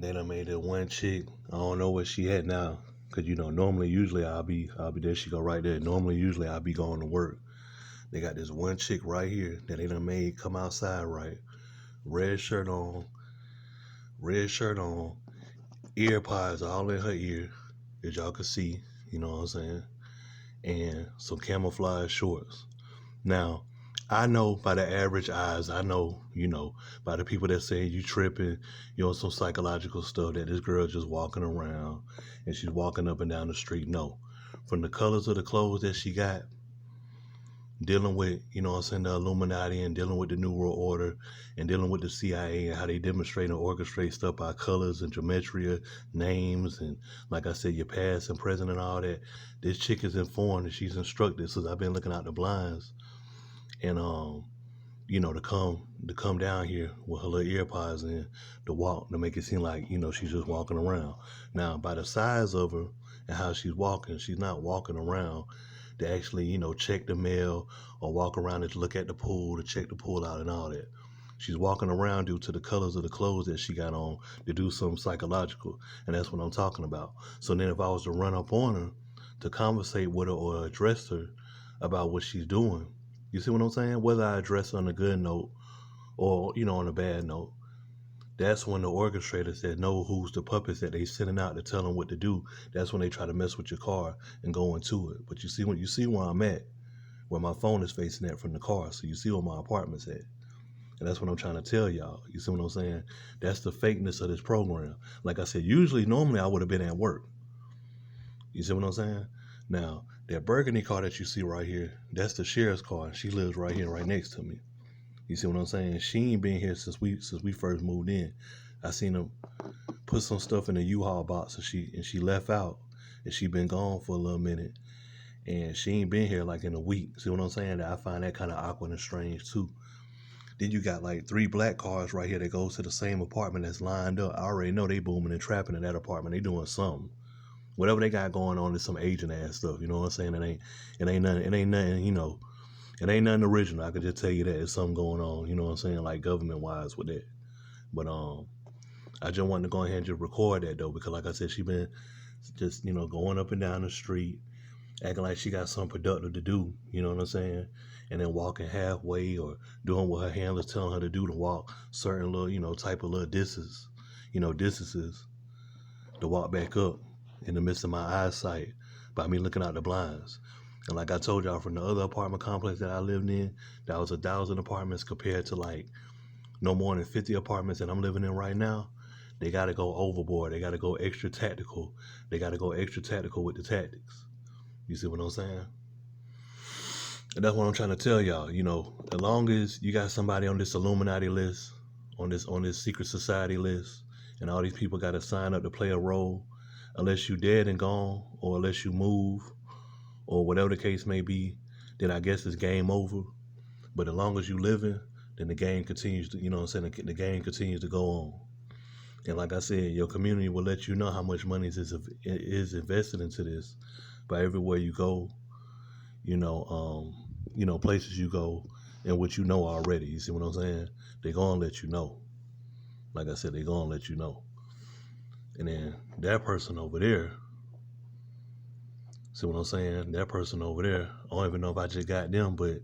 They done made that one chick. I don't know where she at now, cause usually I'll be there. She go right there. Normally, usually I'll be going to work. They got this one chick right here that they done made come outside right. Red shirt on, red shirt on, ear pods all in her ear, as y'all can see. You know what I'm saying? And some camouflage shorts. Now, I know by the average eyes, I know, by the people that say you tripping, some psychological stuff that this girl just walking around and she's walking up and down the street. No. From the colors of the clothes that she got, dealing with, the Illuminati and dealing with the New World Order and dealing with the CIA and how they demonstrate and orchestrate stuff by colors and geometry, names, and like I said, your past and present and all that. This chick is informed and she's instructed since I've been looking out the blinds and to come down here with her little ear pods in to walk to make it seem like she's just walking around. Now by the size of her and how she's walking, she's not walking around to actually check the mail or walk around and look at the pool to check the pool out and all that. She's walking around due to the colors of the clothes that she got on to do something psychological, and that's what I'm talking about. So then if I was to run up on her to conversate with her or address her about what she's doing, you see what I'm saying? Whether I address her on a good note or, on a bad note, that's when the orchestrators that know who's the puppets that they sending out to tell them what to do. That's when they try to mess with your car and go into it. But you see where I'm at, where my phone is facing at from the car. So you see where my apartment's at. And that's what I'm trying to tell y'all. You see what I'm saying? That's the fakeness of this program. Like I said, normally I would have been at work. You see what I'm saying? Now, that burgundy car that you see right here, that's the sheriff's car. She lives right here, right next to me. You see what I'm saying? She ain't been here since we first moved in. I seen her put some stuff in a U-Haul box and she left out. And she been gone for a little minute. And she ain't been here like in a week. See what I'm saying? I find that kind of awkward and strange too. Then you got like 3 black cars right here that goes to the same apartment that's lined up. I already know they booming and trapping in that apartment. They doing something. Whatever they got going on is some agent ass stuff. You know what I'm saying? It ain't nothing, it ain't nothing original. I could just tell you that there's something going on, you know what I'm saying, like government wise with that. But I just wanted to go ahead and just record that though, because like I said, she been just, going up and down the street, acting like she got something productive to do, you know what I'm saying? And then walking halfway or doing what her handler's telling her to do to walk certain little, type of little distances to walk back up in the midst of my eyesight by me looking out the blinds. And like I told y'all, from the other apartment complex that I lived in, that was 1,000 apartments compared to like no more than 50 apartments that I'm living in right now. They got to go overboard. They got to go extra tactical. They got to go extra tactical with the tactics. You see what I'm saying? And that's what I'm trying to tell y'all. As long as you got somebody on this Illuminati list, on this secret society list, and all these people got to sign up to play a role, unless you dead and gone, or unless you move, or whatever the case may be, then I guess it's game over. But as long as you living, then the game continues to, the game continues to go on. And like I said, your community will let you know how much money is invested into this by everywhere you go, places you go and what you know already. You see what I'm saying? They're going to let you know. Like I said, they're going to let you know. And then that person over there, see what I'm saying? That person over there, I don't even know if I just got them, but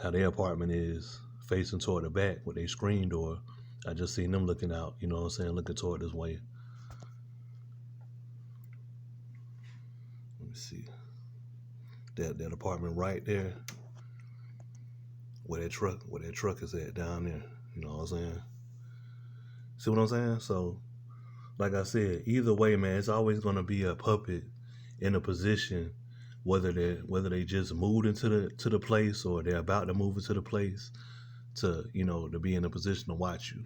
how their apartment is facing toward the back with their screen door, I just seen them looking out, you know what I'm saying, looking toward this way. Let me see. That apartment right there, where that truck is at down there, you know what I'm saying? See what I'm saying? So, like I said, either way, man, it's always gonna be a puppet in a position, whether they just moved into the place or they're about to move into the place, to be in a position to watch you.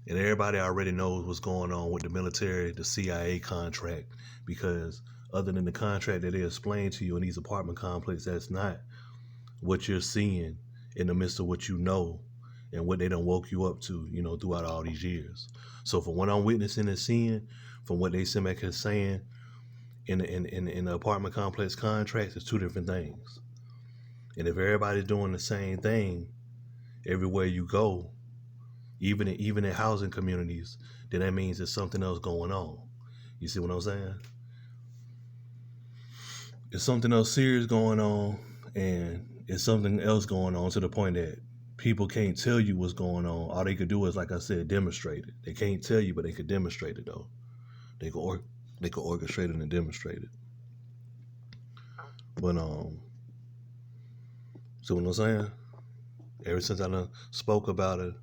And everybody already knows what's going on with the military, the CIA contract, because other than the contract that they explain to you in these apartment complexes, that's not what you're seeing in the midst of what you know and what they done woke you up to, throughout all these years. So from what I'm witnessing and seeing, from what they seem like is saying in the apartment complex contracts, it's 2 different things. And if everybody's doing the same thing everywhere you go, even in housing communities, then that means there's something else going on. You see what I'm saying? It's something else serious going on, and it's something else going on to the point that people can't tell you what's going on. All they could do is, like I said, demonstrate it. They can't tell you, but they could demonstrate it though. They could orchestrate it and demonstrate it. But so what I'm saying? Ever since I done spoke about it,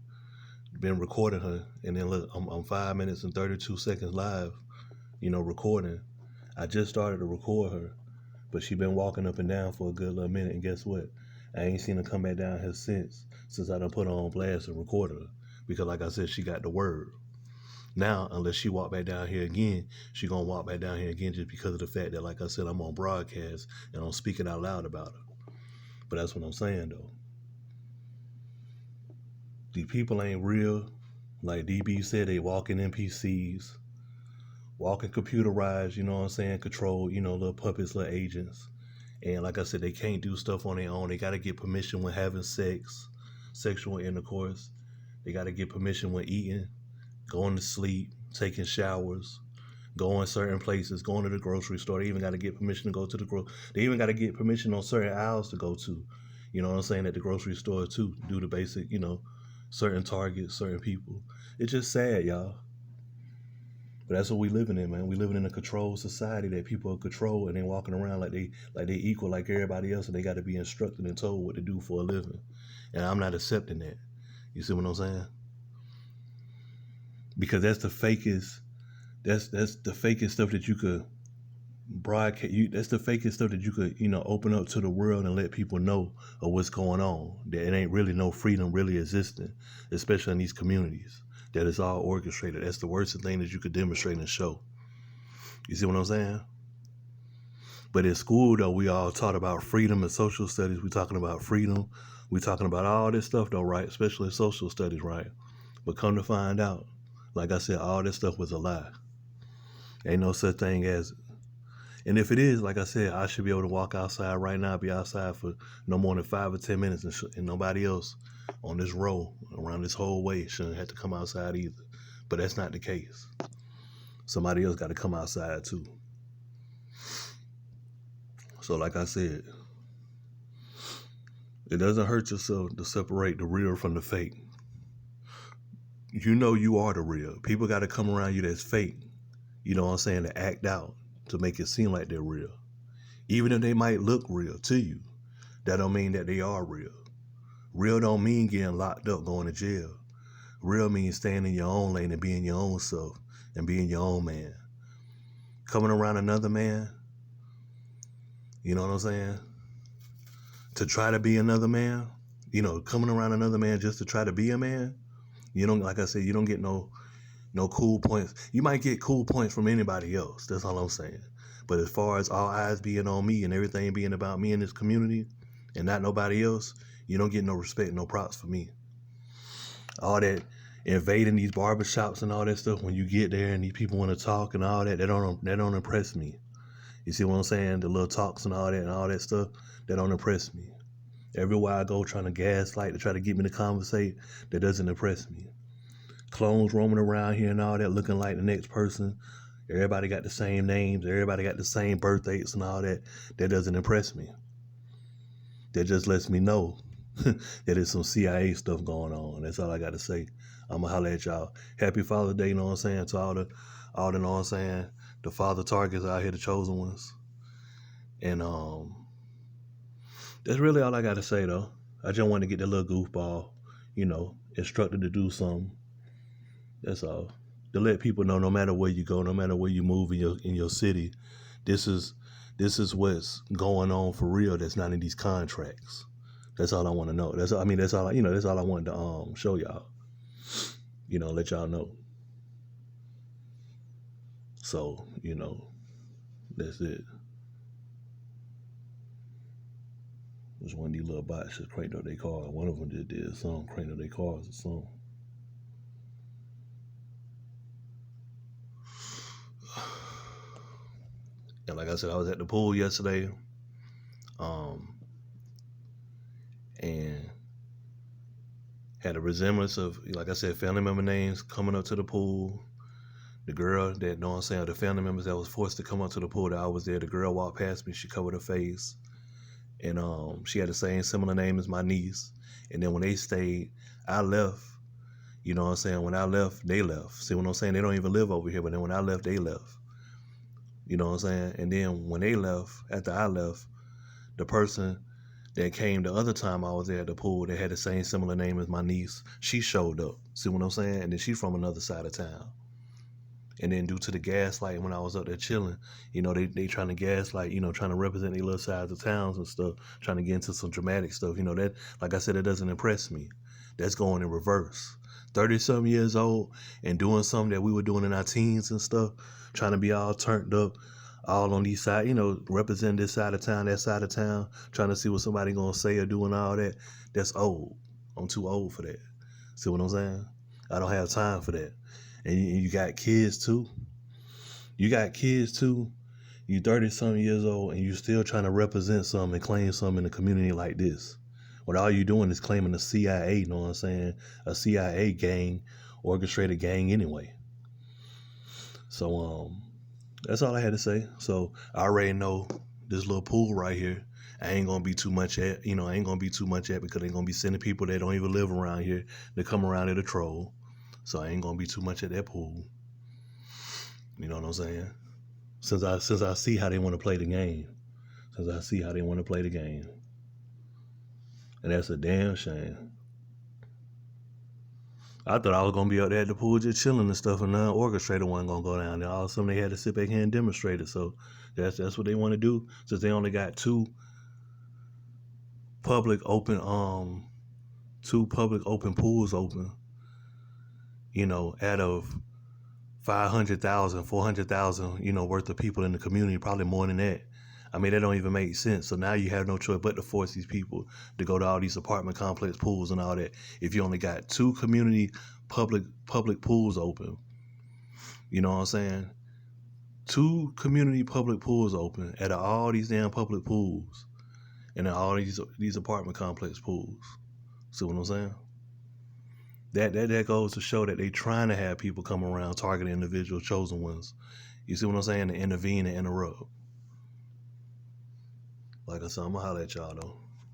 been recording her, and then look, I'm 5 minutes and 32 seconds live, recording. I just started to record her, but she been walking up and down for a good little minute, and guess what? I ain't seen her come back down here since I done put her on blast and recorded her. Because like I said, she got the word. Now, unless she walk back down here again, she gonna walk back down here again just because of the fact that, like I said, I'm on broadcast and I'm speaking out loud about her. But that's what I'm saying though. These people ain't real. Like DB said, they walking NPCs, walking computerized, you know what I'm saying, controlled, little puppets, little agents. And like I said, they can't do stuff on their own. They got to get permission when having sex, sexual intercourse. They got to get permission when eating, going to sleep, taking showers, going certain places, going to the grocery store. They even got to get permission to go to they even got to get permission on certain aisles to go to. You know what I'm saying? At the grocery store too, do the basic, certain targets, certain people. It's just sad, y'all. But that's what we living in, man. We living in a controlled society that people are controlled and they walking around like they equal like everybody else, and they got to be instructed and told what to do for a living. And I'm not accepting that. You see what I'm saying? Because that's the fakest. That's the fakest stuff that you could broadcast. That's the fakest stuff that you could open up to the world and let people know of what's going on. That it ain't really no freedom really existing, especially in these communities. That it's all orchestrated. That's the worst thing that you could demonstrate and show. You see what I'm saying? But in school, though, we all taught about freedom and social studies. We talking about freedom. We talking about all this stuff, though, right? Especially social studies, right? But come to find out, like I said, all this stuff was a lie. Ain't no such thing as. And if it is, like I said, I should be able to walk outside right now, be outside for no more than 5 or 10 minutes, and nobody else on this row around this whole way shouldn't have to come outside either. But that's not the case. Somebody else got to come outside too. So like I said, it doesn't hurt yourself to separate the real from the fake. You know you are the real. People got to come around you that's fake. You know what I'm saying? To act out, to make it seem like they're real. Even if they might look real to you, that don't mean that they are real. Real don't mean getting locked up, going to jail. Real means staying in your own lane and being your own self and being your own man. Coming around another man, you know what I'm saying? To try to be another man, coming around another man just to try to be a man, like I said, you don't get no cool points. You might get cool points from anybody else. That's all I'm saying. But as far as all eyes being on me and everything being about me in this community and not nobody else, you don't get no respect, no props for me. All that invading these barbershops and all that stuff, when you get there and these people want to talk and all that, that don't impress me. You see what I'm saying? The little talks and all that stuff, that don't impress me. Everywhere I go trying to gaslight to try to get me to conversate, that doesn't impress me. Clones roaming around here and all that looking like the next person. Everybody got the same names. Everybody got the same birth dates and all that. That doesn't impress me. That just lets me know that there's some CIA stuff going on. That's all I got to say. I'm going to holler at y'all. Happy Father's Day, you know what I'm saying? To all the, you know what I'm saying? The father targets out here, the chosen ones. And that's really all I got to say, though. I just want to get that little goofball, instructed to do something. That's all. To let people know, no matter where you go, no matter where you move in your city, this is what's going on for real. That's not in these contracts. That's all I want to know. That's all I wanted to show y'all. Let y'all know. So, that's it. There's one of these little bots just cranked up their car. One of them just did a song, cranked up their cars or something. And like I said, I was at the pool yesterday, and Had a resemblance of, like I said, family member names coming up to the pool. The girl that, know what I'm saying, the family members that was forced to come up to the pool that I was there, the girl walked past me, she covered her face. And she had the same similar name as my niece. And then when they stayed, I left. You know what I'm saying? When I left, they left. See what I'm saying? They don't even live over here, but then when I left, they left. You know what I'm saying? And then when they left, after I left, the person that came the other time I was there at the pool that had the same similar name as my niece, she showed up. See what I'm saying? And then she's from another side of town. And then due to the gaslight, when I was up there chilling, you know, they trying to gaslight, you know, trying to represent their little sides of towns and stuff, trying to get into some dramatic stuff. You know, that, like I said, it doesn't impress me. That's going in reverse. 30-something years old and doing something that we were doing in our teens and stuff, trying to be all turned up, all on these sides, you know, representing this side of town, that side of town, trying to see what somebody gonna say or doing all that. That's old. I'm too old for that. See what I'm saying? I don't have time for that. And you got kids too. You got kids too. You 30-something years old and you still trying to represent something and claim something in a community like this. What all you doing is claiming the CIA, you know what I'm saying? A CIA gang, orchestrated gang anyway. So that's all I had to say. So I already know this little pool right here, I ain't gonna be too much at, you know, I ain't gonna be too much at because they're gonna be sending people that don't even live around here to come around here to troll. So I ain't gonna be too much at that pool. You know what I'm saying? Since I see how they want to play the game. Since I see how they want to play the game. And that's a damn shame. I thought I was gonna be out there at the pool just chilling and stuff, and the orchestrator wasn't gonna go down there. All of a sudden they had to sit back here and demonstrate it. So that's what they want to do. Since they only got two public open pools open, you know, out of 500,000, 400,000, you know, worth of people in the community, probably more than that. I mean, that don't even make sense. So now you have no choice but to force these people to go to all these apartment complex pools and all that. If you only got two community public pools open, you know what I'm saying? Two community public pools open out of all these damn public pools and then all these apartment complex pools. See what I'm saying? That goes to show that they trying to have people come around, target individual chosen ones. You see what I'm saying? To intervene and interrupt. Like I said, I'm gonna holler at y'all though.